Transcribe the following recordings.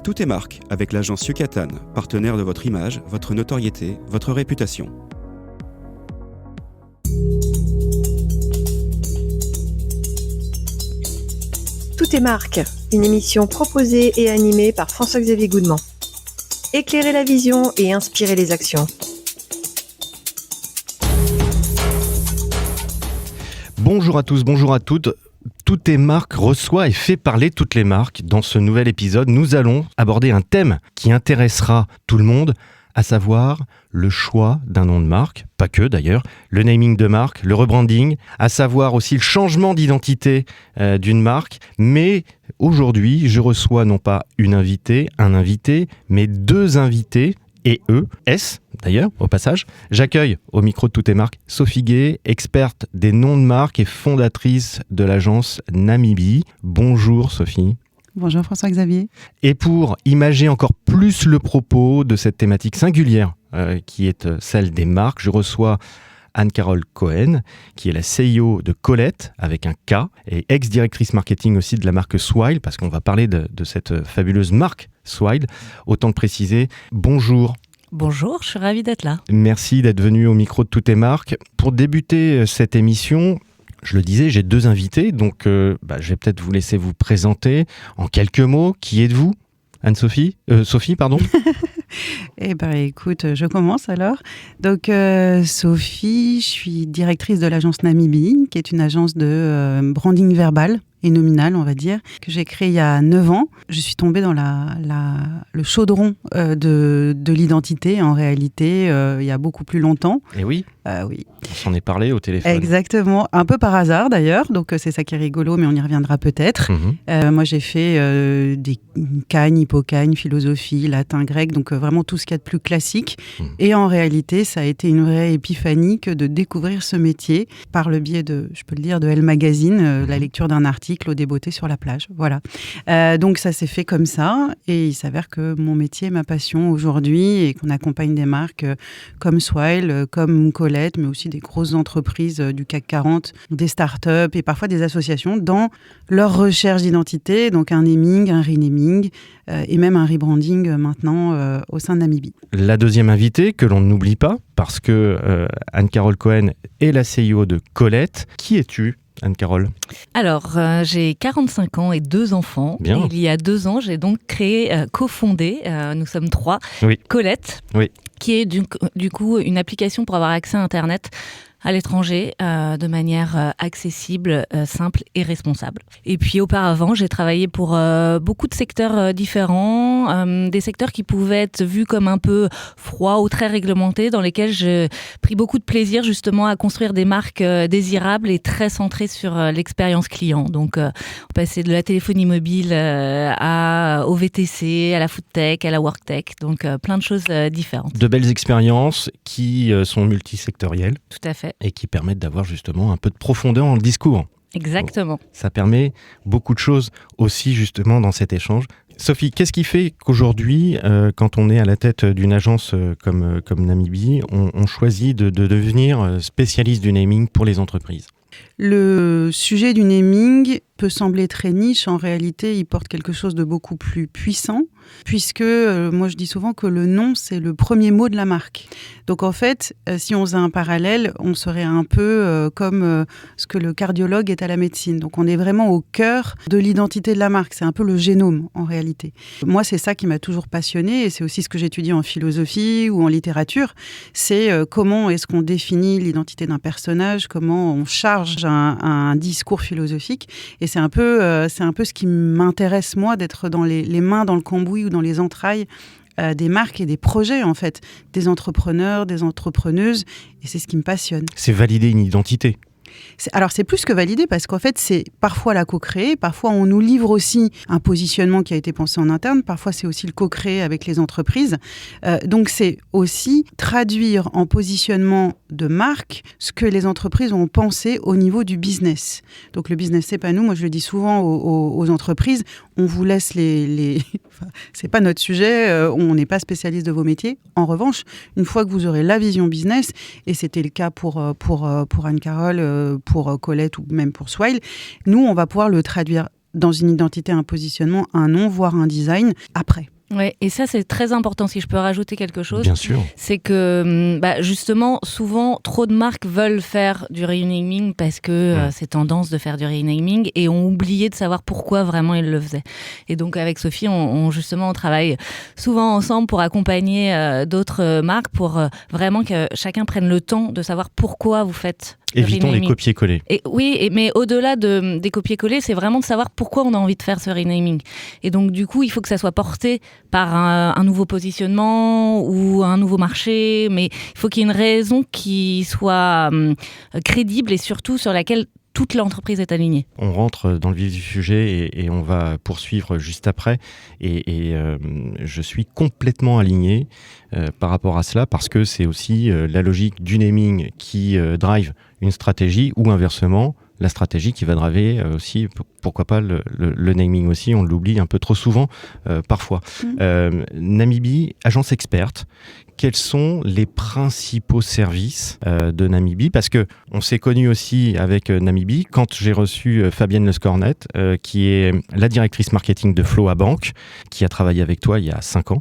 Tout est marque avec l'agence Yucatan, partenaire de votre image, votre notoriété, votre réputation. Tout est marque, une émission proposée et animée par François-Xavier Goudemont. Éclairer la vision et inspirer les actions. Bonjour à tous, bonjour à toutes. Tout est marque reçoit et fait parler toutes les marques. Dans ce nouvel épisode, nous allons aborder un thème qui intéressera tout le monde, à savoir le choix d'un nom de marque, pas que d'ailleurs, le naming de marque, le rebranding, à savoir aussi le changement d'identité d'une marque. Mais aujourd'hui, je reçois non pas un invité, mais deux invités. Et d'ailleurs, au passage, j'accueille au micro de Tout est marque Sophie Gay, experte des noms de marque et fondatrice de l'agence Namibi. Bonjour Sophie. Bonjour François-Xavier. Et pour imager encore plus le propos de cette thématique singulière qui est celle des marques, je reçois Anne-Carole Cohen, qui est la CEO de Colette, avec un K, et ex-directrice marketing aussi de la marque Swile, parce qu'on va parler de cette fabuleuse marque Swile. Autant le préciser. Bonjour. Bonjour, je suis ravie d'être là. Merci d'être venu au micro de Tout est marque. Pour débuter cette émission, je le disais, j'ai deux invités, donc je vais peut-être vous laisser vous présenter en quelques mots. Qui êtes-vous ? Anne-Sophie Sophie, pardon. Eh bien, écoute, je commence alors. Donc, Sophie, je suis directrice de l'agence Namibi, qui est une agence de branding verbal et nominal, on va dire, que j'ai créée il y a 9 ans. Je suis tombée dans le chaudron de l'identité, en réalité, il y a beaucoup plus longtemps. Et oui. Oui. On s'en est parlé au téléphone. Exactement, un peu par hasard d'ailleurs, donc c'est ça qui est rigolo, mais on y reviendra peut-être. Moi j'ai fait des cagnes, hippocagnes, philosophie, latin, grec, donc vraiment tout ce qu'il y a de plus classique. Et en réalité, ça a été une vraie épiphanie que de découvrir ce métier par le biais de, je peux le dire, de Elle Magazine, la lecture d'un article au débeauté sur la plage. Voilà. Donc ça s'est fait comme ça, et il s'avère que mon métier est ma passion aujourd'hui, et qu'on accompagne des marques comme Swile, comme Colette, mais aussi des grosses entreprises du CAC 40, des startups et parfois des associations dans leur recherche d'identité, donc un naming, un renaming et même un rebranding maintenant au sein de Namibi. La deuxième invitée, que l'on n'oublie pas, parce que Anne-Carole Cohen est la CEO de Colette. Qui es-tu, Anne-Carole ? Alors, j'ai 45 ans et 2 enfants. Bien. Et il y a 2 ans, j'ai donc créé, cofondé, nous sommes 3, oui. Colette, oui. qui est du coup une application pour avoir accès à Internet à l'étranger de manière accessible, simple et responsable. Et puis auparavant, j'ai travaillé pour beaucoup de secteurs différents, des secteurs qui pouvaient être vus comme un peu froids ou très réglementés, dans lesquels j'ai pris beaucoup de plaisir justement à construire des marques désirables et très centrées sur l'expérience client. Donc on passait de la téléphonie mobile au VTC, à la foodtech, à la worktech, donc plein de choses différentes. De belles expériences qui sont multisectorielles. Tout à fait. Et qui permettent d'avoir justement un peu de profondeur dans le discours. Exactement. Bon, ça permet beaucoup de choses aussi justement dans cet échange. Sophie, qu'est-ce qui fait qu'aujourd'hui, quand on est à la tête d'une agence comme Namibi, on choisit de devenir spécialiste du naming pour les entreprises ? Le sujet du naming peut sembler très niche. En réalité, il porte quelque chose de beaucoup plus puissant, puisque moi je dis souvent que le nom, c'est le premier mot de la marque. Donc en fait, si on faisait un parallèle, on serait un peu comme ce que le cardiologue est à la médecine. Donc on est vraiment au cœur de l'identité de la marque. C'est un peu le génome en réalité. Moi, c'est ça qui m'a toujours passionnée, et c'est aussi ce que j'étudie en philosophie ou en littérature. C'est comment est-ce qu'on définit l'identité d'un personnage, comment on charge un discours philosophique. Et c'est un peu ce qui m'intéresse, moi, d'être dans les mains dans le cambouis ou dans les entrailles des marques et des projets, en fait, des entrepreneurs, des entrepreneuses. Et c'est ce qui me passionne. C'est valider une identité. Alors, c'est plus que validé, parce qu'en fait, c'est parfois la co-créer, parfois on nous livre aussi un positionnement qui a été pensé en interne, parfois c'est aussi le co-créer avec les entreprises. Donc, c'est aussi traduire en positionnement de marque ce que les entreprises ont pensé au niveau du business. Donc, le business, c'est pas nous. Moi, je le dis souvent aux entreprises, on vous laisse Enfin, c'est pas notre sujet, on n'est pas spécialiste de vos métiers. En revanche, une fois que vous aurez la vision business, et c'était le cas pour Anne-Carole, pour Colette ou même pour Swile, nous, on va pouvoir le traduire dans une identité, un positionnement, un nom, voire un design après. Ouais, et ça, c'est très important. Si je peux rajouter quelque chose, Bien sûr. c'est que justement, souvent, trop de marques veulent faire du renaming parce que c'est tendance de faire du renaming et ont oublié de savoir pourquoi vraiment ils le faisaient. Et donc, avec Sophie, on travaille souvent ensemble pour accompagner d'autres marques pour vraiment que chacun prenne le temps de savoir pourquoi vous faites Évitons les copier-coller. Mais au-delà des copier-coller, c'est vraiment de savoir pourquoi on a envie de faire ce renaming. Et donc, du coup, il faut que ça soit porté par un nouveau positionnement ou un nouveau marché, mais il faut qu'il y ait une raison qui soit crédible et surtout sur laquelle toute l'entreprise est alignée. On rentre dans le vif du sujet et on va poursuivre juste après. Et je suis complètement aligné par rapport à cela parce que c'est aussi la logique du naming qui drive une stratégie ou inversement, la stratégie qui va driver aussi, pourquoi pas le naming aussi, on l'oublie un peu trop souvent parfois. Namibie, agence experte, quels sont les principaux services de Namibie? Parce que on s'est connus aussi avec Namibie quand j'ai reçu Fabienne Lescornet, qui est la directrice marketing de Floa Bank, qui a travaillé avec toi il y a 5 ans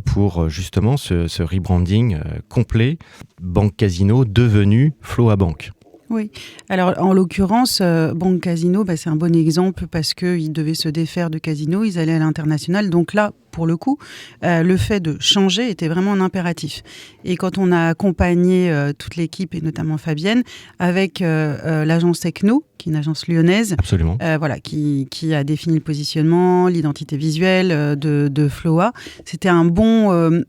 pour justement ce rebranding complet, Banque Casino devenue Floa Bank. Oui, alors en l'occurrence, Banque Casino, c'est un bon exemple parce qu'ils devaient se défaire de Casino, ils allaient à l'international. Donc là, pour le coup, le fait de changer était vraiment un impératif. Et quand on a accompagné toute l'équipe, et notamment Fabienne, avec l'agence Techno, qui est une agence lyonnaise, absolument, qui a défini le positionnement, l'identité visuelle de Floa, c'était un bon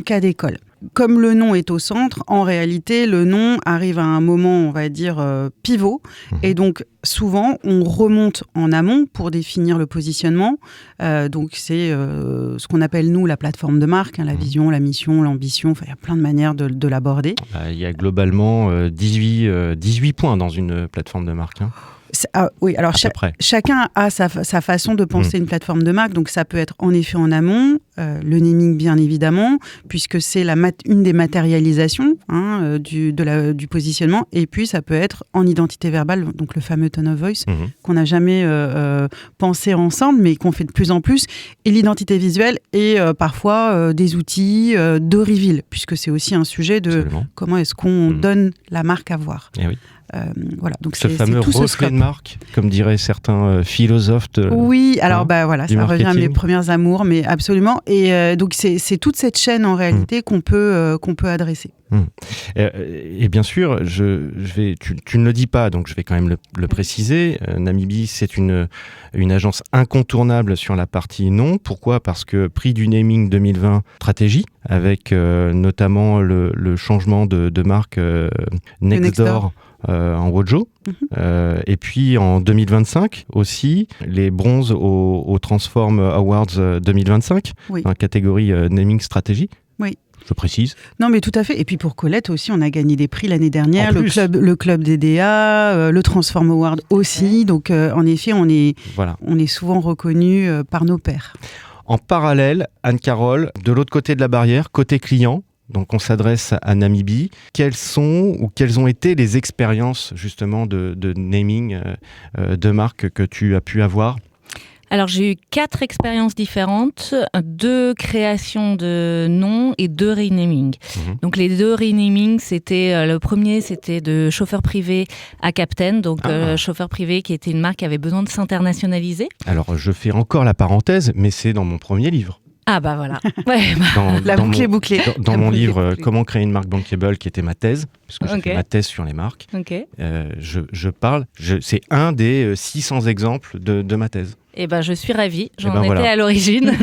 cas d'école. Comme le nom est au centre, en réalité, le nom arrive à un moment, on va dire, pivot. Et donc, souvent, on remonte en amont pour définir le positionnement. Donc, c'est ce qu'on appelle, nous, la plateforme de marque, la vision, la mission, l'ambition. Il y a plein de manières de l'aborder. Il y a globalement 18 points dans une plateforme de marque. Oui, alors chacun a sa façon de penser une plateforme de marque, donc ça peut être en effet en amont, le naming bien évidemment, puisque c'est une des matérialisations du positionnement, et puis ça peut être en identité verbale, donc le fameux tone of voice qu'on n'a jamais pensé ensemble, mais qu'on fait de plus en plus, et l'identité visuelle et parfois des outils de reveal, puisque c'est aussi un sujet de comment est-ce qu'on donne la marque à voir. Eh oui. Voilà, donc ce fameux reflet de marque, comme diraient certains philosophes. Oui, alors ça revient à mes premiers amours, mais absolument. Et donc c'est toute cette chaîne en réalité qu'on peut adresser. Et bien sûr, tu ne le dis pas, donc je vais quand même le préciser. Namibie, c'est une agence incontournable sur la partie nom. Pourquoi ? Parce que prix du naming 2020 stratégie, avec notamment le changement de marque Nextdoor. En Wojo, et puis en 2025 aussi les bronzes au Transform Awards 2025 en catégorie naming stratégie. Oui. Je précise. Non, mais tout à fait. Et puis pour Colette aussi, on a gagné des prix l'année dernière, le club DDA, le Transform Award aussi. Donc en effet, on est souvent reconnu par nos pairs. En parallèle, Anne-Carole, de l'autre côté de la barrière, côté client. Donc on s'adresse à Namibie. Quelles ont été les expériences justement de naming de marque que tu as pu avoir ? Alors j'ai eu 4 expériences différentes, 2 créations de noms et 2 renaming. Donc les 2 renaming, le premier c'était de chauffeur privé à Captain, donc chauffeur privé qui était une marque qui avait besoin de s'internationaliser. Alors je fais encore la parenthèse, mais c'est dans mon premier livre. Ah bah voilà. Ouais, la boucle est bouclée. Dans mon livre « Comment créer une marque bankable » qui était ma thèse, puisque j'ai fait ma thèse sur les marques, je parle, c'est un des 600 exemples de ma thèse. Eh ben, je suis ravie, j'en étais à l'origine.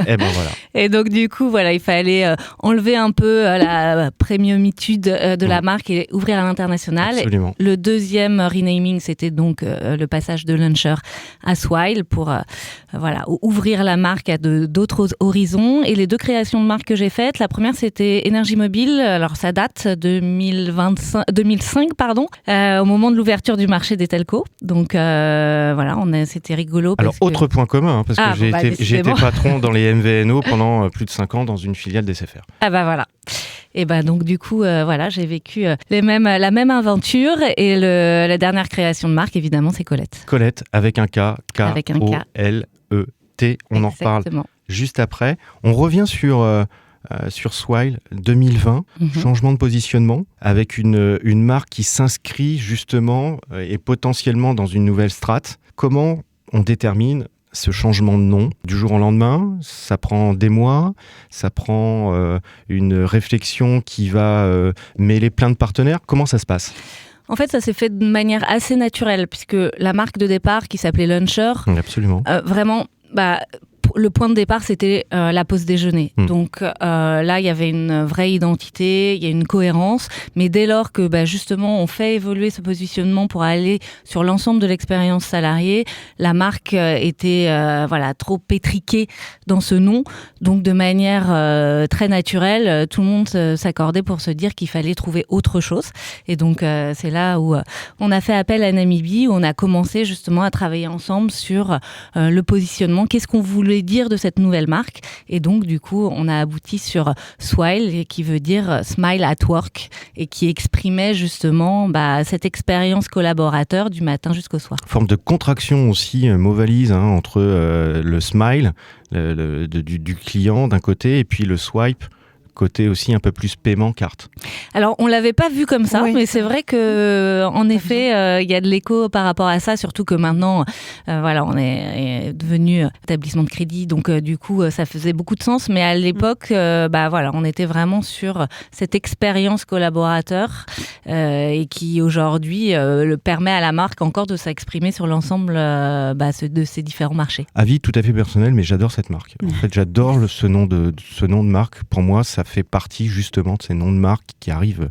Et ben voilà. Et donc du coup, il fallait enlever un peu la premiumitude de la marque et ouvrir à l'international. Absolument. Le deuxième renaming, c'était donc le passage de Launcher à Swile pour ouvrir la marque à d'autres horizons. Et les 2 créations de marques que j'ai faites, la première c'était Énergie Mobile. Alors ça date de 2005, au moment de l'ouverture du marché des telcos. Donc c'était rigolo. Alors autre point commun, parce que j'ai été patron dans les MVNO pendant plus de 5 ans dans une filiale d'SFR. Ah bah voilà. Et bah donc du coup, j'ai vécu la même aventure et la dernière création de marque, évidemment, c'est Colette. Colette, avec un K, K-O-L-E-T, on en reparle juste après. On revient sur Swile 2020, changement de positionnement, avec une marque qui s'inscrit justement et potentiellement dans une nouvelle strate. Comment on détermine ce changement de nom du jour au lendemain? Ça prend des mois, ça prend une réflexion qui va mêler plein de partenaires. Comment ça se passe? En fait, ça s'est fait de manière assez naturelle, puisque la marque de départ, qui s'appelait Luncher, absolument. Vraiment, le point de départ, c'était la pause déjeuner. Donc là, il y avait une vraie identité, il y a une cohérence. Mais dès lors que justement, on fait évoluer ce positionnement pour aller sur l'ensemble de l'expérience salariée, la marque était trop pétriquée dans ce nom. Donc de manière très naturelle, tout le monde s'accordait pour se dire qu'il fallait trouver autre chose. Et donc c'est là où on a fait appel à Namibie, où on a commencé justement à travailler ensemble sur le positionnement. Qu'est-ce qu'on voulait dire de cette nouvelle marque, et donc du coup on a abouti sur Swile, qui veut dire Smile at Work, et qui exprimait justement cette expérience collaborateur du matin jusqu'au soir. Forme de contraction aussi, mot valise, entre le smile du client d'un côté et puis le swipe, côté aussi un peu plus paiement carte. Alors, on l'avait pas vu comme ça, mais c'est vrai que, en effet, il y a de l'écho par rapport à ça, surtout que maintenant, on est devenu établissement de crédit, donc du coup, ça faisait beaucoup de sens. Mais à l'époque, on était vraiment sur cette expérience collaborateur et qui aujourd'hui le permet à la marque encore de s'exprimer sur l'ensemble de ses différents marchés. Avis tout à fait personnel, mais j'adore cette marque. En fait, j'adore ce nom de marque. Pour moi, ça fait partie justement de ces noms de marques qui arrivent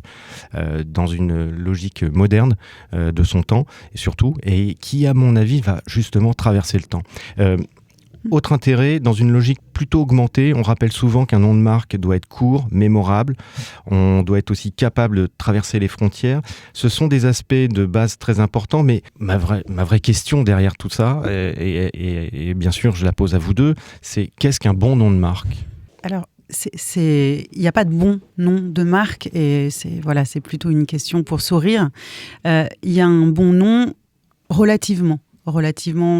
dans une logique moderne de son temps, et surtout, et qui, à mon avis, va justement traverser le temps. Autre intérêt, dans une logique plutôt augmentée, on rappelle souvent qu'un nom de marque doit être court, mémorable, on doit être aussi capable de traverser les frontières. Ce sont des aspects de base très importants, mais ma vraie question derrière tout ça, et bien sûr je la pose à vous deux, c'est qu'est-ce qu'un bon nom de marque ? Alors, il n'y a pas de bon nom de marque, et c'est plutôt une question pour sourire. Il y a un bon nom relativement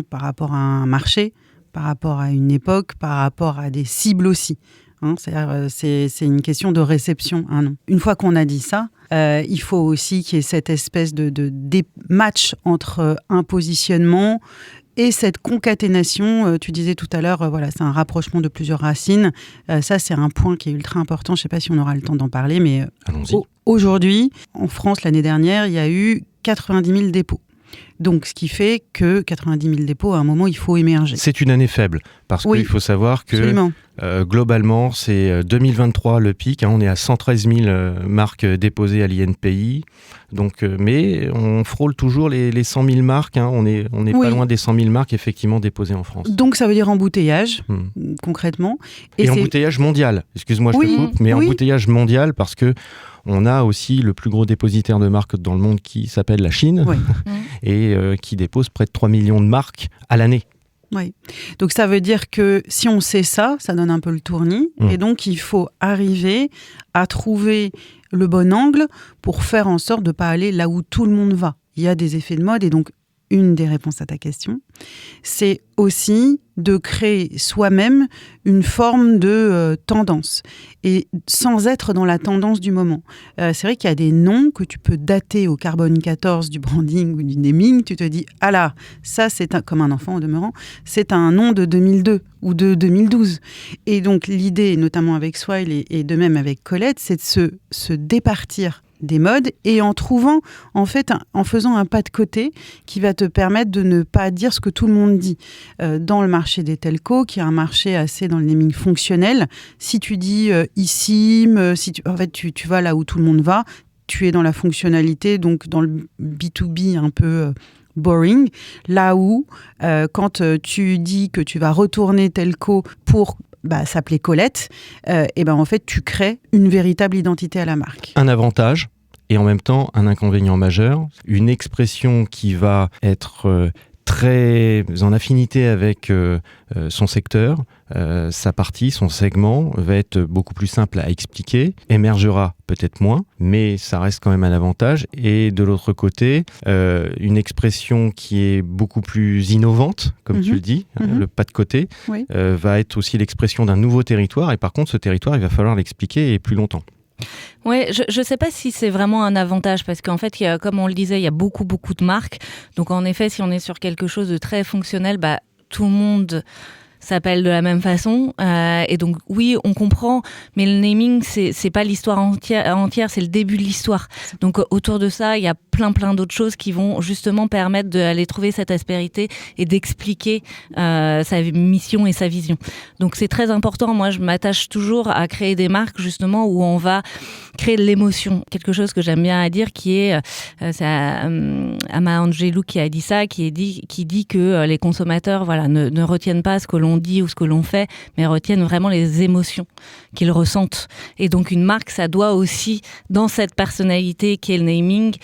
par rapport à un marché, par rapport à une époque, par rapport à des cibles aussi. C'est-à-dire, c'est une question de réception, un nom. Une fois qu'on a dit ça, il faut aussi qu'il y ait cette espèce de match entre un positionnement et cette concaténation. Tu disais tout à l'heure, c'est un rapprochement de plusieurs racines. Ça, c'est un point qui est ultra important. Je ne sais pas si on aura le temps d'en parler, mais aujourd'hui, en France, l'année dernière, il y a eu 90 000 dépôts. Donc, ce qui fait que 90 000 dépôts, à un moment, il faut émerger. C'est une année faible, parce qu'il faut savoir que globalement, c'est 2023 le pic. On est à 113 000 marques déposées à l'INPI. Donc, mais on frôle toujours les 100 000 marques. On n'est pas loin des 100 000 marques effectivement déposées en France. Donc, ça veut dire embouteillage, concrètement. Et embouteillage mondial. Excuse-moi, je te coupe, mais embouteillage mondial, parce que on a aussi le plus gros dépositaire de marques dans le monde qui s'appelle la Chine et qui dépose près de 3 millions de marques à l'année. Oui. Donc ça veut dire que si on sait ça, ça donne un peu le tournis. Et donc il faut arriver à trouver le bon angle pour faire en sorte de ne pas aller là où tout le monde va. Il y a des effets de mode, et donc une des réponses à ta question, c'est aussi de créer soi-même une forme de tendance, et sans être dans la tendance du moment. C'est vrai qu'il y a des noms que tu peux dater au carbone 14 du branding ou du naming. Tu te dis, ah là, ça c'est comme un enfant au demeurant, c'est un nom de 2002 ou de 2012. Et donc l'idée, notamment avec Swile et de même avec Colette, c'est de se départir des modes, et en trouvant, en fait, en faisant un pas de côté qui va te permettre de ne pas dire ce que tout le monde dit. Dans le marché des telcos, qui est un marché assez dans le naming fonctionnel, si tu dis eSIM, en fait, tu vas là où tout le monde va, tu es dans la fonctionnalité, donc dans le B2B un peu boring, là où, quand tu dis que tu vas retourner telco pour s'appeler Colette, en fait, tu crées une véritable identité à la marque. Un avantage et en même temps un inconvénient majeur, une expression qui va être très en affinité avec son secteur, sa partie, son segment va être beaucoup plus simple à expliquer, émergera peut-être moins, mais ça reste quand même un avantage. Et de l'autre côté, une expression qui est beaucoup plus innovante, comme tu le dis, le pas de côté, va être aussi l'expression d'un nouveau territoire. Et par contre, ce territoire, il va falloir l'expliquer et plus longtemps. Oui, je ne sais pas si c'est vraiment un avantage parce qu'en fait, comme on le disait, il y a beaucoup de marques. Donc en effet, si on est sur quelque chose de très fonctionnel, tout le monde s'appelle de la même façon. Et donc oui, on comprend, mais le naming, c'est pas l'histoire entière, c'est le début de l'histoire. Donc autour de ça, il y a plein d'autres choses qui vont justement permettre d'aller trouver cette aspérité et d'expliquer sa mission et sa vision. Donc c'est très important. Moi, je m'attache toujours à créer des marques justement où on va créer de l'émotion. Quelque chose que j'aime bien à dire qui est, c'est Ama Angelou qui a dit ça, qui dit que les consommateurs ne retiennent pas ce que l'on dit ou ce que l'on fait, mais retiennent vraiment les émotions qu'ils ressentent. Et donc une marque, ça doit aussi, dans cette personnalité qui est le naming,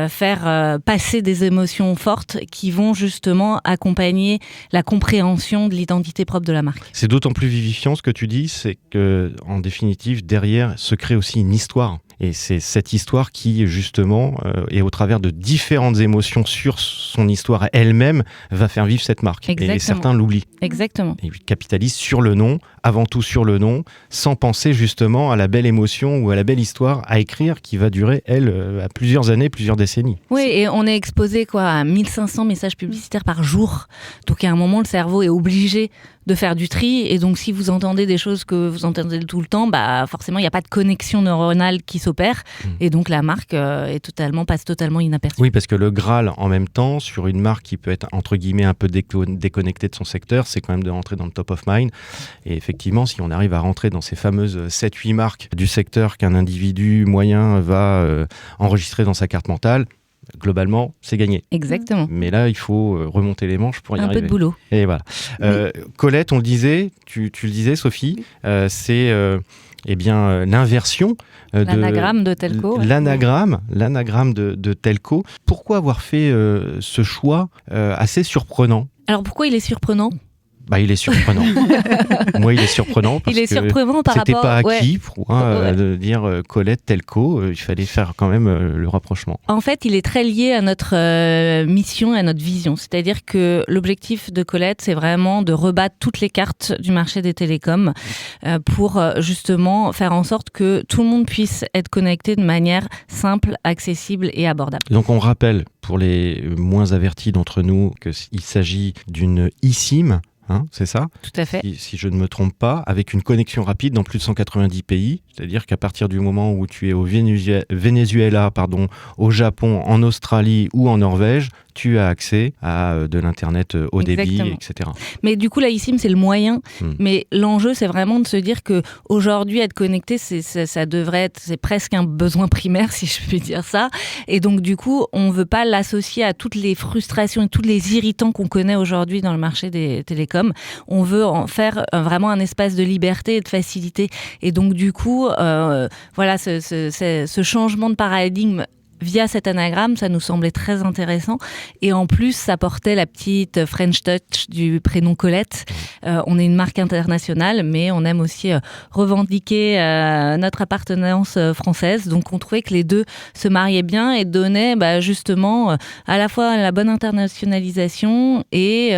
faire passer des émotions fortes qui vont justement accompagner la compréhension de l'identité propre de la marque. C'est d'autant plus vivifiant ce que tu dis, c'est que en définitive, derrière se crée aussi une histoire. Et c'est cette histoire qui, justement, et au travers de différentes émotions sur son histoire elle-même, va faire vivre cette marque. Exactement. Et certains l'oublient. Exactement. Ils capitalisent sur le nom, avant tout sur le nom, sans penser justement à la belle émotion ou à la belle histoire à écrire qui va durer, elle, à plusieurs années, plusieurs décennies. Oui, et on est exposé à 1500 messages publicitaires par jour. Donc à un moment, le cerveau est obligé de faire du tri. Et donc si vous entendez des choses que vous entendez tout le temps, forcément, il n'y a pas de connexion neuronale qui s'opère. Et donc la marque passe totalement inaperçue. Oui, parce que le Graal, en même temps, sur une marque qui peut être, entre guillemets, un peu déconnectée de son secteur, c'est quand même de rentrer dans le top of mind. Et effectivement, si on arrive à rentrer dans ces fameuses 7-8 marques du secteur qu'un individu moyen va enregistrer dans sa carte mentale, globalement, c'est gagné. Exactement. Mais là, il faut remonter les manches pour y arriver. Un peu de boulot. Et voilà. Colette, on le disait, tu le disais, Sophie, c'est l'inversion. L'anagramme de Telco. L'anagramme de Telco. Pourquoi avoir fait ce choix assez surprenant ? Alors pourquoi il est surprenant ? Il est surprenant. Moi, il est surprenant parce que c'était pas acquis pour de dire Colette, Telco. Il fallait faire quand même le rapprochement. En fait, il est très lié à notre mission et à notre vision. C'est-à-dire que l'objectif de Colette, c'est vraiment de rebattre toutes les cartes du marché des télécoms pour justement faire en sorte que tout le monde puisse être connecté de manière simple, accessible et abordable. Donc, on rappelle pour les moins avertis d'entre nous qu'il s'agit d'une eSIM. C'est ça ? Tout à fait. Si je ne me trompe pas, avec une connexion rapide dans plus de 190 pays, c'est-à-dire qu'à partir du moment où tu es au Venezuela, au Japon, en Australie ou en Norvège, tu as accès à de l'internet haut débit, etc. Mais du coup, la eSIM, c'est le moyen. Mais l'enjeu, c'est vraiment de se dire que aujourd'hui, être connecté, c'est presque un besoin primaire, si je puis dire ça. Et donc, du coup, on ne veut pas l'associer à toutes les frustrations et tous les irritants qu'on connaît aujourd'hui dans le marché des télécoms. On veut en faire vraiment un espace de liberté et de facilité. Et donc, du coup, ce changement de paradigme via cet anagramme, ça nous semblait très intéressant. Et en plus, ça portait la petite French touch du prénom Colette. On est une marque internationale, mais on aime aussi revendiquer notre appartenance française. Donc, on trouvait que les deux se mariaient bien et donnaient justement à la fois la bonne internationalisation et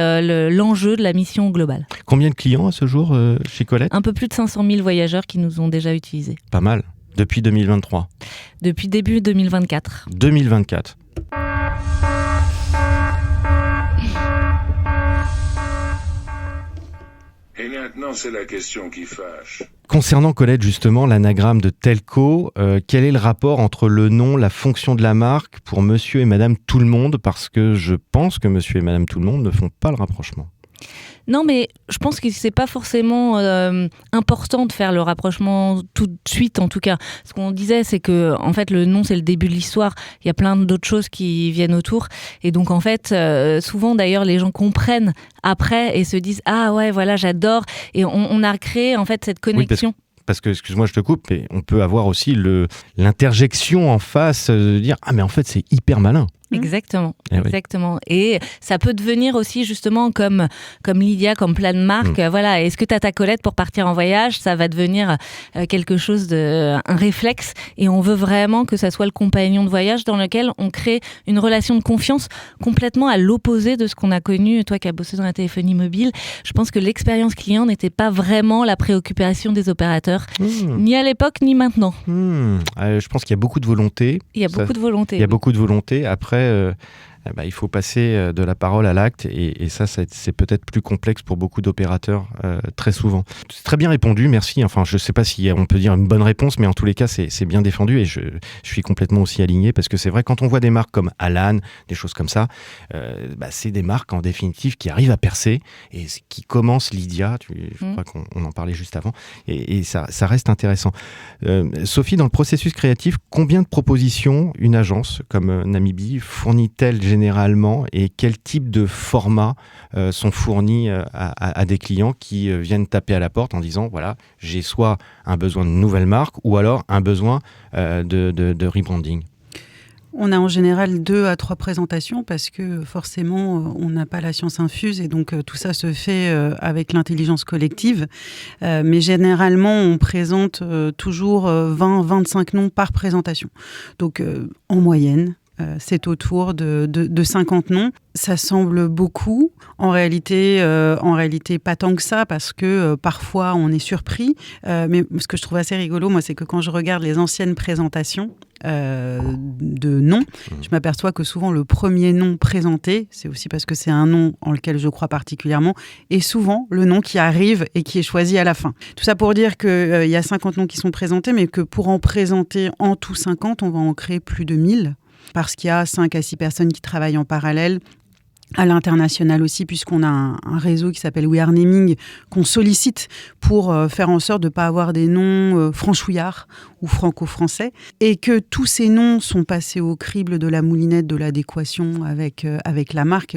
l'enjeu de la mission globale. Combien de clients à ce jour chez Colette ? Un peu plus de 500 000 voyageurs qui nous ont déjà utilisés. Pas mal. Depuis 2023. Depuis début 2024. 2024. Et maintenant, c'est la question qui fâche. Concernant Colette, justement, l'anagramme de Telco, quel est le rapport entre le nom, la fonction de la marque pour monsieur et madame tout le monde ? Parce que je pense que monsieur et madame tout le monde ne font pas le rapprochement. Non, mais je pense que c'est pas forcément important de faire le rapprochement tout de suite, en tout cas. Ce qu'on disait, c'est que en fait, le nom, c'est le début de l'histoire. Il y a plein d'autres choses qui viennent autour. Et donc, en fait, souvent, d'ailleurs, les gens comprennent après et se disent « Ah ouais, voilà, j'adore ». Et on a créé, en fait, cette connexion. Oui, parce que, excuse-moi, je te coupe, mais on peut avoir aussi l'interjection en face de dire « Ah, mais en fait, c'est hyper malin ». Exactement, Eh oui. exactement. Et ça peut devenir aussi justement comme Lydia, comme plein de marques. Voilà, est-ce que tu as ta Colette pour partir en voyage ? Ça va devenir quelque chose un réflexe. Et on veut vraiment que ça soit le compagnon de voyage dans lequel on crée une relation de confiance complètement à l'opposé de ce qu'on a connu. Toi qui as bossé dans la téléphonie mobile, je pense que l'expérience client n'était pas vraiment la préoccupation des opérateurs, ni à l'époque ni maintenant. Je pense qu'il y a beaucoup de volonté. Il y a beaucoup de volonté. Il y a beaucoup de volonté. Après, il faut passer de la parole à l'acte et ça, c'est peut-être plus complexe pour beaucoup d'opérateurs très souvent. C'est très bien répondu, merci. Enfin, je ne sais pas si on peut dire une bonne réponse, mais en tous les cas, c'est bien défendu et je suis complètement aussi aligné parce que c'est vrai, quand on voit des marques comme Alan, des choses comme ça, c'est des marques en définitive qui arrivent à percer et qui commencent, Lydia, je crois qu'on en parlait juste avant, et ça reste intéressant. Sophie, dans le processus créatif, combien de propositions une agence comme Namibie fournit-elle généralement et quel type de formats sont fournis à des clients qui viennent taper à la porte en disant voilà, j'ai soit un besoin de nouvelle marque ou alors un besoin de rebranding? On a en général 2 à 3 présentations parce que forcément, on n'a pas la science infuse et donc tout ça se fait avec l'intelligence collective. Mais généralement, on présente toujours 20-25 noms par présentation. Donc, en moyenne, c'est autour de 50 noms. Ça semble beaucoup. En réalité, pas tant que ça, parce que parfois, on est surpris. Mais ce que je trouve assez rigolo, moi, c'est que quand je regarde les anciennes présentations de noms, je m'aperçois que souvent, le premier nom présenté, c'est aussi parce que c'est un nom en lequel je crois particulièrement, est souvent le nom qui arrive et qui est choisi à la fin. Tout ça pour dire qu'il y a 50 noms qui sont présentés, mais que pour en présenter en tout 50, on va en créer plus de 1000. Parce qu'il y a 5 à 6 personnes qui travaillent en parallèle, à l'international aussi, puisqu'on a un réseau qui s'appelle We Are Naming, qu'on sollicite pour faire en sorte de ne pas avoir des noms franchouillards ou franco-français, et que tous ces noms sont passés au crible de la moulinette de l'adéquation avec la marque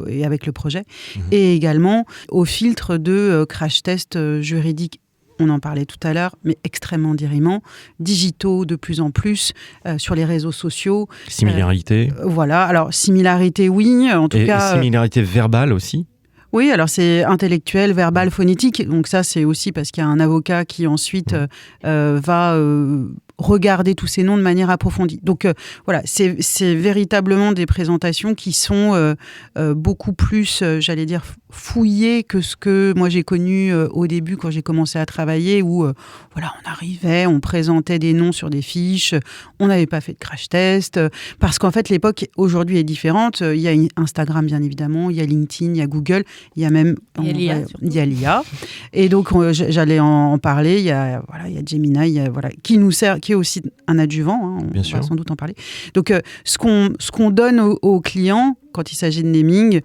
et avec le projet, et également au filtre de crash test juridique. On en parlait tout à l'heure, mais extrêmement dirimants, digitaux de plus en plus, sur les réseaux sociaux. Similarité. Voilà, alors similarité, oui, en tout cas... Similarité verbale aussi. Oui, alors c'est intellectuel, verbal, phonétique. Donc ça, c'est aussi parce qu'il y a un avocat qui ensuite va regarder tous ces noms de manière approfondie. Donc voilà, c'est véritablement des présentations qui sont beaucoup plus, j'allais dire, fouillées que ce que moi j'ai connu au début quand j'ai commencé à travailler, où voilà, on arrivait, on présentait des noms sur des fiches, on n'avait pas fait de crash test, parce qu'en fait l'époque aujourd'hui est différente. Il y a Instagram bien évidemment, il y a LinkedIn, il y a Google, il y a même il y a l'IA. Et donc j'allais en parler. Il y a Gemini, qui nous sert, qui est aussi un adjuvant. On va sans doute en parler. Donc ce qu'on donne aux clients quand il s'agit de naming,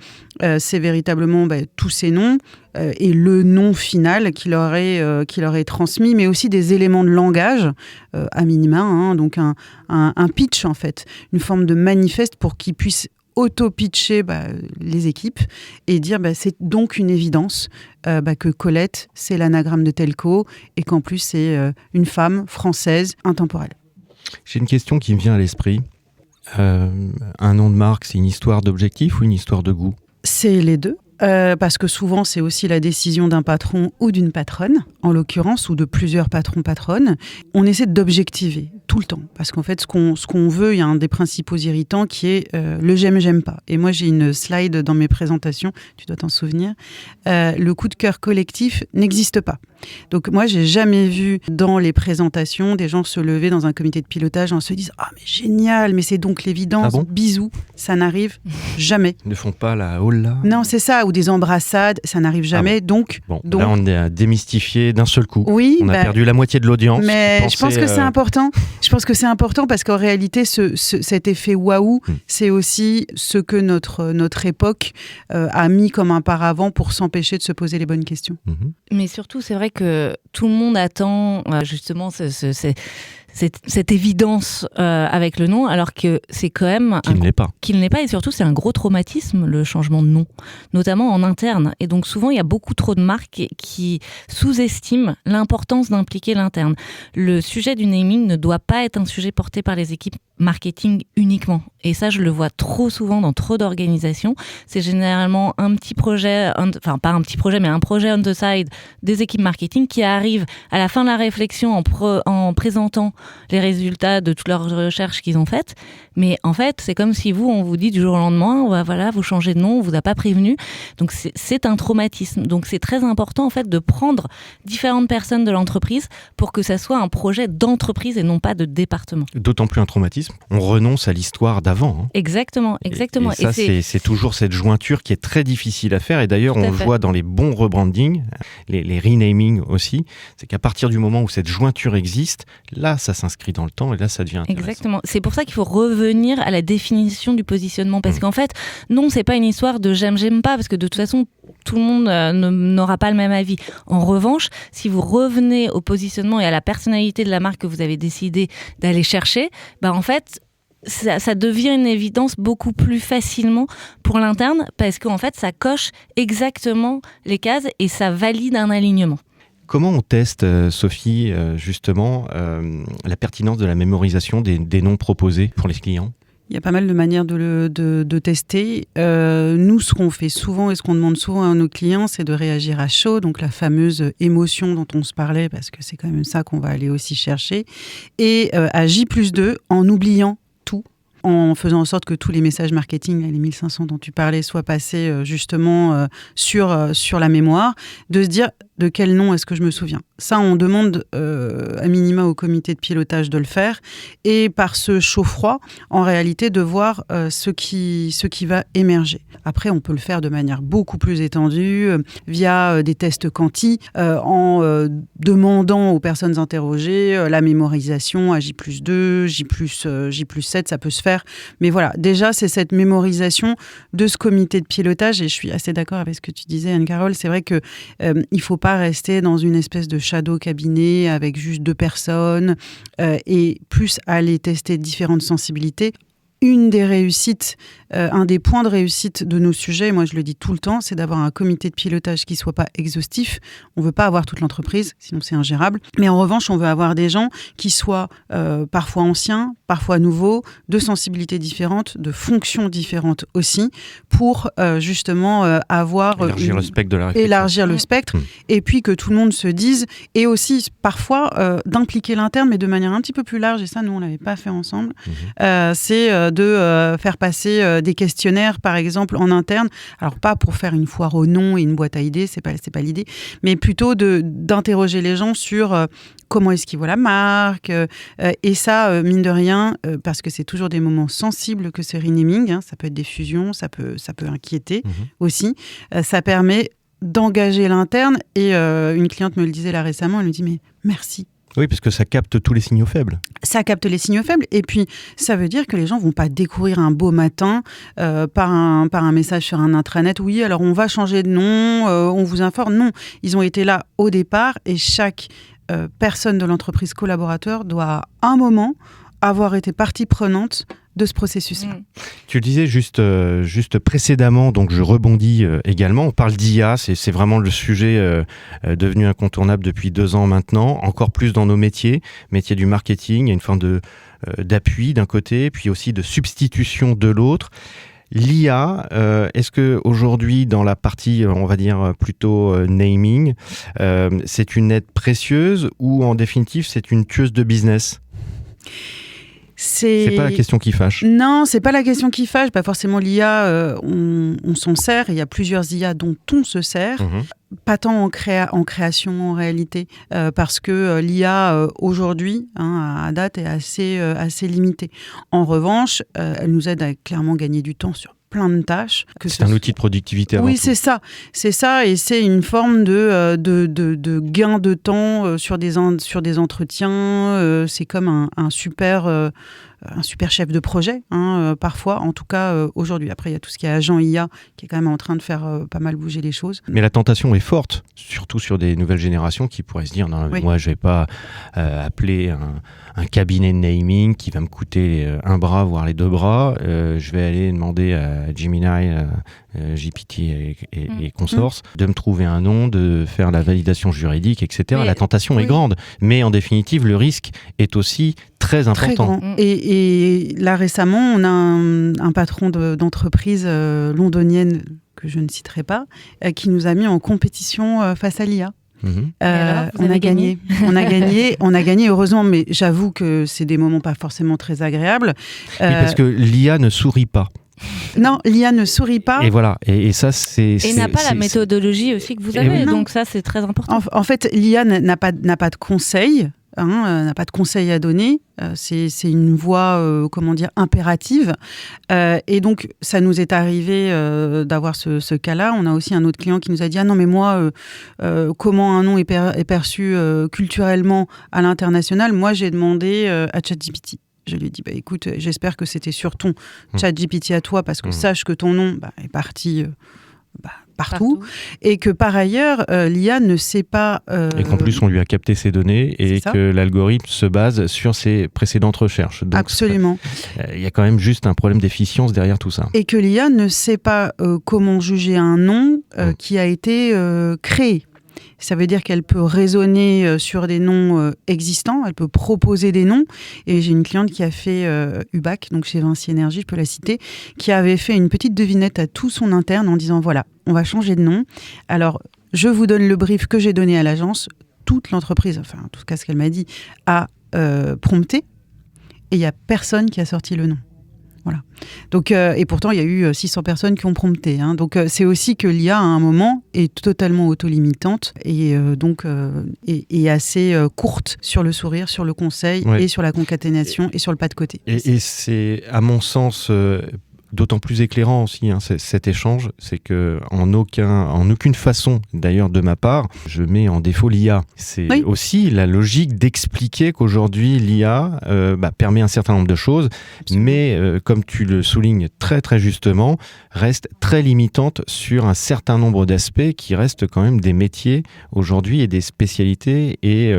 c'est véritablement tous ces noms et le nom final qui leur est transmis, mais aussi des éléments de langage à minima. Donc un pitch en fait, une forme de manifeste pour qu'ils puissent auto-pitcher les équipes et dire c'est donc une évidence que Colette, c'est l'anagramme de Telco et qu'en plus, c'est une femme française intemporelle. J'ai une question qui me vient à l'esprit. Un nom de marque, c'est une histoire d'objectif ou une histoire de goût ? C'est les deux. Parce que souvent, c'est aussi la décision d'un patron ou d'une patronne, en l'occurrence, ou de plusieurs patrons-patronnes. On essaie d'objectiver tout le temps. Parce qu'en fait, ce qu'on veut, il y a un des principaux irritants qui est le j'aime pas. Et moi, j'ai une slide dans mes présentations, tu dois t'en souvenir. Le coup de cœur collectif n'existe pas. Donc moi, j'ai jamais vu dans les présentations des gens se lever dans un comité de pilotage en se disant « Ah, mais génial, mais c'est donc l'évidence, bisous ». Ça n'arrive jamais. Ils ne font pas la holla. Non, c'est ça, ou des embrassades, ça n'arrive jamais. Donc, là, on est démystifié d'un seul coup. Oui, on a perdu la moitié de l'audience. Mais je pense que c'est important. Je pense que c'est important parce qu'en réalité, cet effet waouh, c'est aussi ce que notre époque a mis comme un paravent pour s'empêcher de se poser les bonnes questions. Mais surtout, c'est vrai que tout le monde attend justement cette évidence avec le nom, alors que c'est quand même Qui ne l'est pas. Qu'il n'est pas, et surtout c'est un gros traumatisme, le changement de nom, notamment en interne. Et donc souvent il y a beaucoup trop de marques qui sous-estiment l'importance d'impliquer l'interne. Le sujet du naming ne doit pas être un sujet porté par les équipes marketing uniquement. Et ça, je le vois trop souvent dans trop d'organisations. C'est généralement un petit projet, enfin pas un petit projet, mais un projet on the side des équipes marketing qui arrive à la fin de la réflexion en présentant les résultats de toutes leurs recherches qu'ils ont faites. Mais en fait, c'est comme si on vous dit du jour au lendemain, voilà, vous changez de nom, on vous a pas prévenu. Donc c'est un traumatisme. Donc c'est très important en fait de prendre différentes personnes de l'entreprise pour que ça soit un projet d'entreprise et non pas de département. D'autant plus un traumatisme, on renonce à l'histoire d'avant. Hein. Exactement. Et ça, c'est toujours cette jointure qui est très difficile à faire. Et d'ailleurs, on le voit dans les bons rebrandings, les renaming aussi. C'est qu'à partir du moment où cette jointure existe, là, ça s'inscrit dans le temps et là, ça devient intéressant. Exactement. C'est pour ça qu'il faut revenir à la définition du positionnement. Parce qu'en fait, non, c'est pas une histoire de j'aime pas, parce que de toute façon, tout le monde n'aura pas le même avis. En revanche, si vous revenez au positionnement et à la personnalité de la marque que vous avez décidé d'aller chercher, en fait, ça devient une évidence beaucoup plus facilement pour l'interne parce qu'en fait, ça coche exactement les cases et ça valide un alignement. Comment on teste, Sophie, justement, la pertinence de la mémorisation des noms proposés pour les clients ? Il y a pas mal de manières de tester. Nous, ce qu'on fait souvent et ce qu'on demande souvent à nos clients, c'est de réagir à chaud, donc la fameuse émotion dont on se parlait, parce que c'est quand même ça qu'on va aller aussi chercher, et à J+2 en oubliant tout, en faisant en sorte que tous les messages marketing, les 1500 dont tu parlais, soient passés justement sur la mémoire, de se dire de quel nom est-ce que je me souviens. Ça, on demande à minima au comité de pilotage de le faire, et par ce chaud-froid, en réalité, de voir ce qui va émerger. Après, on peut le faire de manière beaucoup plus étendue, via des tests quanti, en demandant aux personnes interrogées la mémorisation à J+2, J+7, ça peut se faire. Mais voilà, déjà, c'est cette mémorisation de ce comité de pilotage, et je suis assez d'accord avec ce que tu disais, Anne-Carole, c'est vrai que il faut pas rester dans une espèce de shadow cabinet avec juste 2 personnes et plus aller tester différentes sensibilités. Une des réussites, un des points de réussite de nos sujets, moi je le dis tout le temps, c'est d'avoir un comité de pilotage qui ne soit pas exhaustif. On ne veut pas avoir toute l'entreprise, sinon c'est ingérable. Mais en revanche, on veut avoir des gens qui soient parfois anciens, parfois nouveaux, de sensibilités différentes, de fonctions différentes aussi, pour justement avoir... Élargir le spectre de la réflexion. Élargir le spectre, et puis que tout le monde se dise, et aussi parfois d'impliquer l'interne, mais de manière un petit peu plus large, et ça nous on ne l'avait pas fait ensemble, c'est de faire passer des questionnaires, par exemple, en interne. Alors, pas pour faire une foire au nom et une boîte à idées, c'est pas l'idée, mais plutôt d'interroger les gens sur comment est-ce qu'ils voient la marque. Et ça, mine de rien, parce que c'est toujours des moments sensibles que ce renaming, hein, ça peut être des fusions, ça peut inquiéter aussi. Ça permet d'engager l'interne. Et une cliente me le disait là récemment, elle me dit « mais merci ». Oui, parce que ça capte tous les signaux faibles. Ça capte les signaux faibles. Et puis, ça veut dire que les gens ne vont pas découvrir un beau matin par un message sur un intranet. Oui, alors on va changer de nom, on vous informe. Non, ils ont été là au départ et chaque personne de l'entreprise collaborateur doit, à un moment, avoir été partie prenante de ce processus-là. Tu le disais juste précédemment, donc je rebondis également. On parle d'IA, c'est vraiment le sujet devenu incontournable depuis 2 ans maintenant, encore plus dans nos métiers du marketing. Il y a une forme d'appui d'un côté, puis aussi de substitution de l'autre. L'IA, est-ce que aujourd'hui, dans la partie, on va dire plutôt naming, c'est une aide précieuse ou en définitive, c'est une tueuse de business ? C'est pas la question qui fâche. Non, c'est pas la question qui fâche. Pas forcément l'IA, on s'en sert. Il y a plusieurs IA dont on se sert. Pas tant en création en réalité, parce que l'IA aujourd'hui, à date, est assez limitée. En revanche, elle nous aide à clairement gagner du temps sur plein de tâches. C'est un outil de productivité avant tout. Oui, c'est ça, et c'est une forme de gain de temps sur des entretiens. C'est comme un super un super chef de projet, parfois, en tout cas aujourd'hui. Après, il y a tout ce qui est agent IA qui est quand même en train de faire pas mal bouger les choses. Mais la tentation est forte, surtout sur des nouvelles générations qui pourraient se dire non, Oui. moi je vais pas appeler un cabinet de naming qui va me coûter un bras, voire les 2 bras. Je vais aller demander à Gemini, GPT et consorts de me trouver un nom, de faire la validation juridique, etc. Mais, la tentation est oui. grande, mais en définitive, le risque est aussi très important. Très grand. Et là, récemment, on a un patron d'entreprise londonienne, que je ne citerai pas, qui nous a mis en compétition face à l'IA. Mhm. alors, vous On avez a gagné. On a gagné, heureusement, mais j'avoue que c'est des moments pas forcément très agréables. Oui, parce que l'IA ne sourit pas. Non, l'IA ne sourit pas. Et voilà, et ça c'est... Et n'a pas la méthodologie aussi que vous avez, oui. donc ça c'est très important. En fait, l'IA n'a pas de conseil, n'a pas de conseil à donner. C'est une voie, impérative. Et donc, ça nous est arrivé d'avoir ce cas-là. On a aussi un autre client qui nous a dit « Ah non, mais moi, comment un nom est perçu culturellement à l'international ?» Moi, j'ai demandé à ChatGPT. Je lui ai dit, écoute, j'espère que c'était sur ton ChatGPT à toi, parce que sache que ton nom est parti partout. Et que par ailleurs, l'IA ne sait pas... Et qu'en plus, on lui a capté ses données et que l'algorithme se base sur ses précédentes recherches. Donc, absolument. Il y a quand même juste un problème d'efficience derrière tout ça. Et que l'IA ne sait pas comment juger un nom qui a été créé. Ça veut dire qu'elle peut raisonner sur des noms existants, elle peut proposer des noms. Et j'ai une cliente qui a fait UBAC, donc chez Vinci Énergie, je peux la citer, qui avait fait une petite devinette à tout son interne en disant, voilà, on va changer de nom. Alors, je vous donne le brief que j'ai donné à l'agence. Toute l'entreprise, enfin, en tout cas ce qu'elle m'a dit, a prompté. Et il n'y a personne qui a sorti le nom. Voilà. Donc, et pourtant, il y a eu 600 personnes qui ont prompté. Donc, c'est aussi que l'IA, à un moment, est totalement autolimitante et donc est assez courte sur le sourire, sur le conseil et sur la concaténation et sur le pas de côté. Et c'est, à mon sens... d'autant plus éclairant aussi cet échange, c'est que en aucune façon, d'ailleurs de ma part, je mets en défaut l'IA. C'est aussi la logique d'expliquer qu'aujourd'hui l'IA permet un certain nombre de choses, mais comme tu le soulignes très très justement, reste très limitante sur un certain nombre d'aspects qui restent quand même des métiers aujourd'hui et des spécialités, et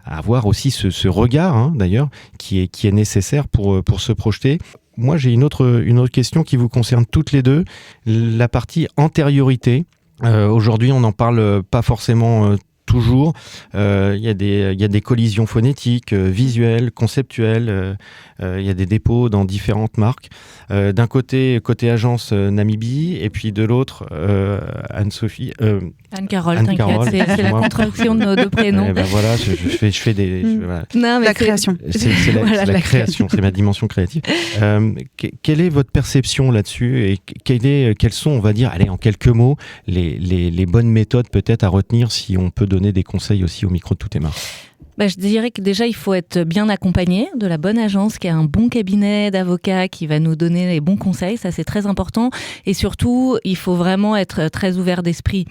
avoir aussi ce regard d'ailleurs qui est nécessaire pour se projeter. Moi, j'ai une autre question qui vous concerne toutes les deux, la partie antériorité. Aujourd'hui, on n'en parle pas forcément toujours. Il y a des collisions phonétiques, visuelles, conceptuelles. Il y a des dépôts dans différentes marques. D'un côté agence Namibie, et puis de l'autre Anne-Sophie. Anne-Carole, t'inquiète, c'est la contraction de nos deux prénoms. Voilà, je fais des... voilà. Non, mais la création. C'est la création, c'est ma dimension créative. Quelle est votre perception là-dessus, et quelles sont, on va dire, allez, en quelques mots, les bonnes méthodes peut-être à retenir si on peut donner des conseils aussi au micro de Tout est marre? Je dirais que déjà, il faut être bien accompagné de la bonne agence, qui a un bon cabinet d'avocats qui va nous donner les bons conseils. Ça, c'est très important. Et surtout, il faut vraiment être très ouvert d'esprit,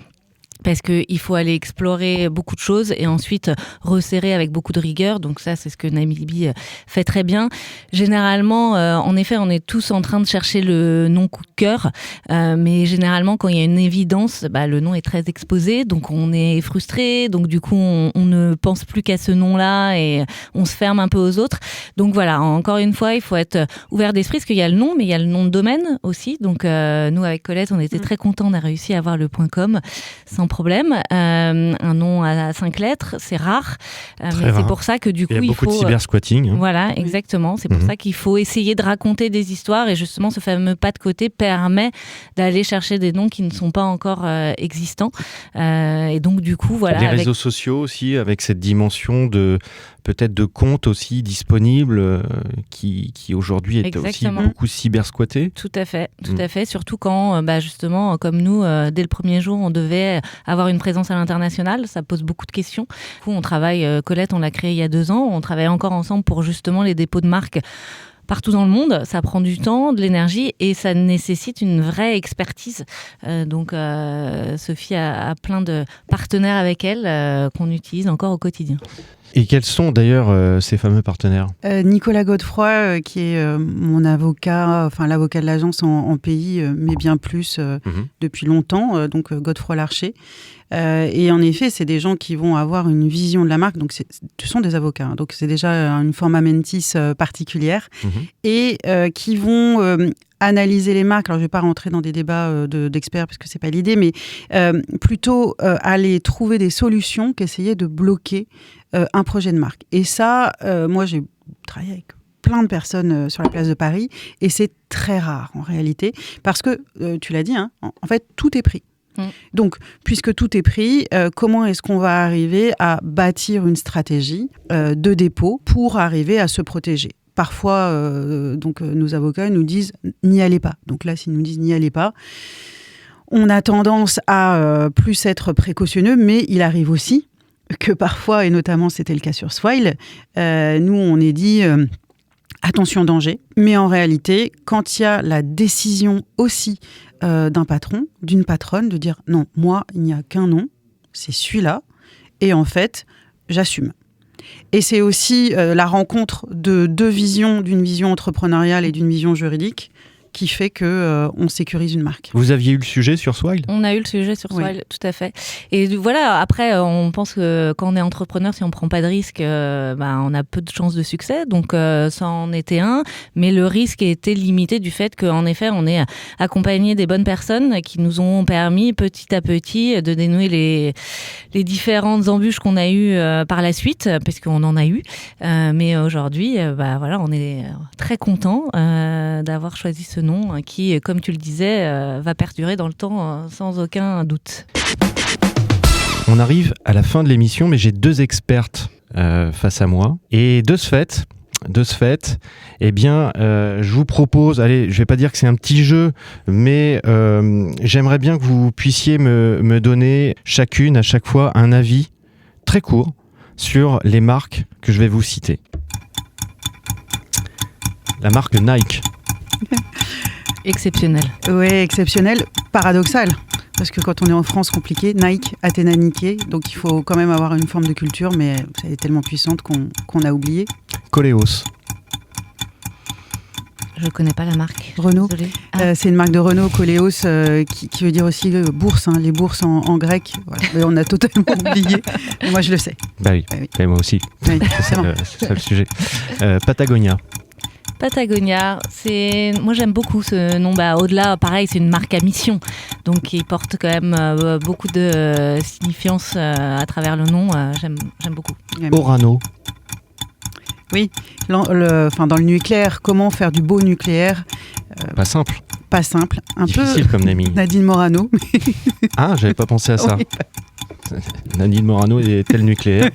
parce qu'il faut aller explorer beaucoup de choses et ensuite resserrer avec beaucoup de rigueur. Donc ça, c'est ce que Namibie fait très bien. Généralement, en effet, on est tous en train de chercher le nom coup de cœur, mais généralement, quand il y a une évidence, le nom est très exposé, donc on est frustré, donc du coup, on ne pense plus qu'à ce nom-là et on se ferme un peu aux autres. Donc voilà, encore une fois, il faut être ouvert d'esprit, parce qu'il y a le nom, mais il y a le nom de domaine aussi. Donc nous, avec Colette, on était très contents, on a réussi à avoir le .com sans problème. Un nom à 5 lettres, c'est rare. Mais rare. C'est pour ça que du coup, il y a beaucoup de cybersquatting. Voilà, exactement. C'est pour ça qu'il faut essayer de raconter des histoires, et justement, ce fameux pas de côté permet d'aller chercher des noms qui ne sont pas encore existants. Et donc, du coup, voilà. Les réseaux sociaux aussi, avec cette dimension peut-être de comptes aussi disponibles qui aujourd'hui est aussi beaucoup cybersquatté. Tout à fait. Surtout quand, justement, comme nous, dès le premier jour, on devait avoir une présence à l'international. Ça pose beaucoup de questions. Du coup, on travaille, Colette, on l'a créé il y a 2 ans. On travaille encore ensemble pour justement les dépôts de marques partout dans le monde. Ça prend du temps, de l'énergie, et ça nécessite une vraie expertise. Donc, Sophie a plein de partenaires avec elle qu'on utilise encore au quotidien. Et quels sont d'ailleurs ces fameux partenaires ? Nicolas Godefroy, qui est mon avocat, enfin l'avocat de l'agence en pays, mais bien plus depuis longtemps, donc Godefroy Larcher. Et en effet, c'est des gens qui vont avoir une vision de la marque. Donc, ce sont des avocats. Hein, donc, c'est déjà une forma mentis particulière. Et qui vont analyser les marques. Alors, je ne vais pas rentrer dans des débats d'experts parce que ce n'est pas l'idée, mais plutôt aller trouver des solutions qu'essayer de bloquer un projet de marque. Et ça, moi, j'ai travaillé avec plein de personnes sur la place de Paris et c'est très rare en réalité parce que, tu l'as dit, hein, en fait, tout est pris. Donc, puisque tout est pris, comment est-ce qu'on va arriver à bâtir une stratégie de dépôt pour arriver à se protéger ? Parfois, nos avocats nous disent « n'y allez pas ». Donc là, s'ils nous disent « n'y allez pas », on a tendance à plus être précautionneux, mais il arrive aussi que parfois, et notamment c'était le cas sur Swile, nous on est dit attention danger, mais en réalité, quand il y a la décision aussi d'un patron, d'une patronne, de dire non, moi, il n'y a qu'un nom, c'est celui-là, et en fait, j'assume. Et c'est aussi la rencontre de deux visions, d'une vision entrepreneuriale et d'une vision juridique, qui fait qu'on sécurise une marque. Vous aviez eu le sujet sur Swile ? On a eu le sujet sur Swile, tout à fait. Et voilà, après, on pense que quand on est entrepreneur, si on ne prend pas de risque, on a peu de chances de succès. Donc, ça en était un. Mais le risque était limité du fait qu'en effet, on est accompagné des bonnes personnes qui nous ont permis petit à petit de dénouer les différentes embûches qu'on a eues par la suite, parce qu'on en a eu. Mais aujourd'hui, on est très content d'avoir choisi ce nom qui, comme tu le disais, va perdurer dans le temps sans aucun doute. On arrive à la fin de l'émission, mais j'ai deux expertes face à moi. Et de ce fait, je vous propose, allez, je vais pas dire que c'est un petit jeu, mais j'aimerais bien que vous puissiez me donner chacune, à chaque fois, un avis très court sur les marques que je vais vous citer. La marque Nike. Exceptionnel. Oui, exceptionnel, paradoxal. Parce que quand on est en France, compliqué, Nike, Athéna Nike, donc il faut quand même avoir une forme de culture, mais elle est tellement puissante qu'on a oublié. Coléos. Je ne connais pas la marque. Renault. C'est une marque de Renault, Coléos, qui veut dire aussi bourse, hein, les bourses en grec. Voilà. Mais on a totalement oublié. Mais moi, je le sais. Bah oui, et moi aussi. Oui, c'est ça le sujet. Patagonia. Patagonia, moi j'aime beaucoup ce nom. Au-delà, pareil, c'est une marque à mission, donc il porte quand même beaucoup de signifiance à travers le nom. J'aime beaucoup. Orano. Oui, dans le nucléaire, comment faire du beau nucléaire Pas simple. Pas simple. Difficile comme naming. Nadine Morano. Ah, j'avais pas pensé à ça. Oui. Nadine Morano est tel nucléaire.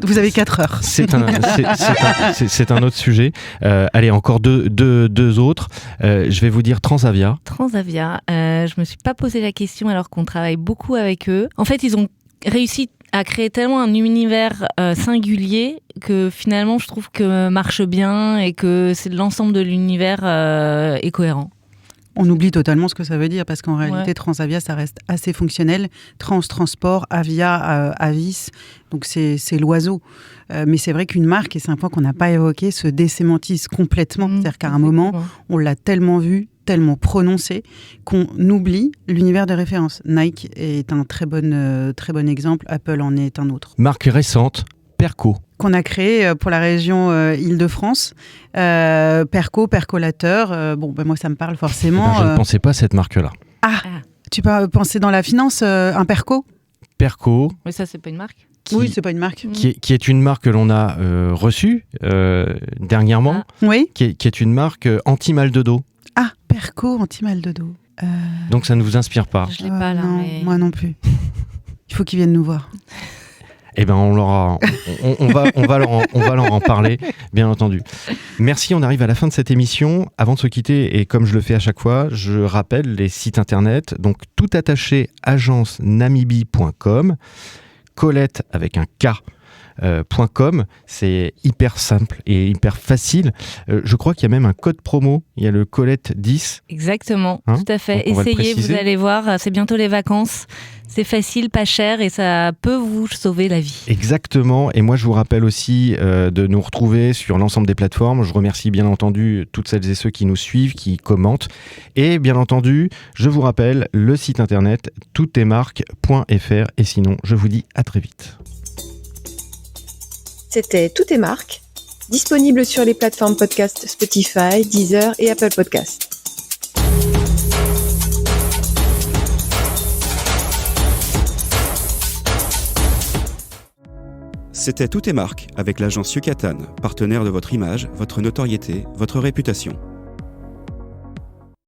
Vous avez 4 heures. C'est un autre sujet. Allez, encore deux autres. Je vais vous dire Transavia. Transavia, je me suis pas posé la question alors qu'on travaille beaucoup avec eux. En fait, ils ont réussi à créer tellement un univers singulier que finalement, je trouve que marche bien et que l'ensemble de l'univers est cohérent. On oublie totalement ce que ça veut dire parce qu'en réalité, Transavia, ça reste assez fonctionnel. Transport, Avia, Avis, donc c'est l'oiseau. Mais c'est vrai qu'une marque, et c'est un point qu'on n'a pas évoqué, se désémantise complètement. C'est-à-dire qu'à un moment, on l'a tellement vu, tellement prononcé, qu'on oublie l'univers de référence. Nike est un très bon exemple, Apple en est un autre. Marque récente, Perco. Qu'on a créé pour la région Île-de-France. Perco, percolateur. Moi, ça me parle forcément. Je ne pensais pas à cette marque-là. Tu peux penser dans la finance, un Perco ? Perco. Mais ça, c'est pas une marque ? Oui, c'est pas une marque. Qui est une marque que l'on a reçue dernièrement. Oui. Qui est une marque anti-mal de dos. Ah, Perco, anti-mal de dos. Donc ça ne vous inspire pas ? Je l'ai pas là. Non, mais... moi non plus. Il faut qu'ils viennent nous voir. Eh ben, on va leur en parler, bien entendu. Merci, on arrive à la fin de cette émission. Avant de se quitter, et comme je le fais à chaque fois, je rappelle les sites internet. Donc, tout attaché, agencenamibie.com, Colette avec un K, .com. C'est hyper simple et hyper facile. Je crois qu'il y a même un code promo. Il y a le Colette 10. Exactement, Hein, tout à fait. donc on va le Essayez, vous préciser. allez voir, c'est bientôt les vacances. C'est facile, pas cher et ça peut vous sauver la vie. Exactement. Et moi, je vous rappelle aussi de nous retrouver sur l'ensemble des plateformes. Je remercie bien entendu toutes celles et ceux qui nous suivent, qui commentent. Et bien entendu, je vous rappelle le site internet toutetmarques.fr. Et sinon, je vous dis à très vite. C'était Tout est marque, disponible sur les plateformes podcast Spotify, Deezer et Apple Podcasts. C'était Tout est marque avec l'agence Yucatan, partenaire de votre image, votre notoriété, votre réputation.